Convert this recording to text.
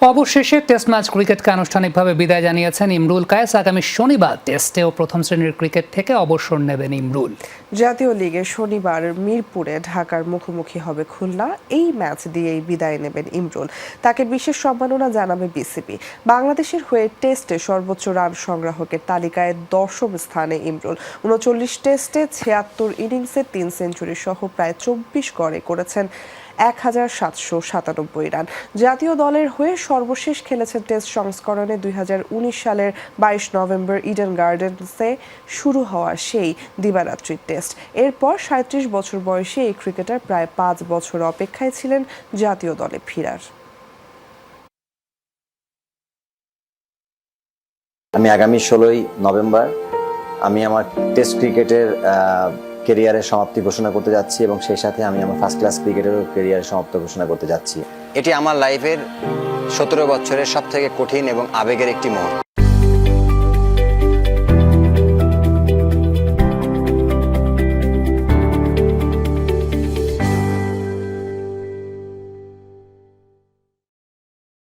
অবশেষে test match ক্রিকেটকে আনুষ্ঠানিকভাবে বিদায় জানিয়েছেন ইমরুল কায়েস। আগামী শনিবার টেস্টেও প্রথম শ্রেণীর ক্রিকেট থেকে অবসর নেবেন ইমরুল। জাতীয় লিগে শনিবার মিরপুরে ঢাকার মুখোমুখি হবে খুলনা। এই ম্যাচ দিয়েই বিদায় নেবেন ইমরুল। তাকে বিশেষ সম্মাননা জানাবে বিসিবি। বাংলাদেশের হয়ে টেস্টে সর্বোচ্চ রান সংগ্রাহকের তালিকায় 10ম স্থানে ইমরুল। 39 টেস্টে 76 ইনিংসে 3 সেঞ্চুরি সহ প্রায় 24 গড়ে করেছেন 1797 রান। জাতীয় দলের হয়ে সর্বশেষ খেলেছেন টেস্ট সংস্করণে 2019 সালের 22 নভেম্বর ইডেন গার্ডেন্সে শুরু হওয়া সেই দিবারাত্রির টেস্ট। এরপর 37 বছর বয়সী এই ক্রিকেটার প্রায় 5 বছর অপেক্ষায় ছিলেন জাতীয় দলে ফেরার। আমি আগামী 16ই নভেম্বর আমি আমার টেস্ট ক্রিকেটের কেরিয়ারের সমাপ্তি ঘোষণা করতে যাচ্ছি এবং সেই সাথে আমি আমার ফার্স্ট ক্লাস ক্রিকেটেরও কেরিয়ারের সমাপ্তি ঘোষণা করতে যাচ্ছি। এটি আমার লাইফের 17 বছরের সবথেকে কঠিন এবং আবেগের একটি মুহূর্ত।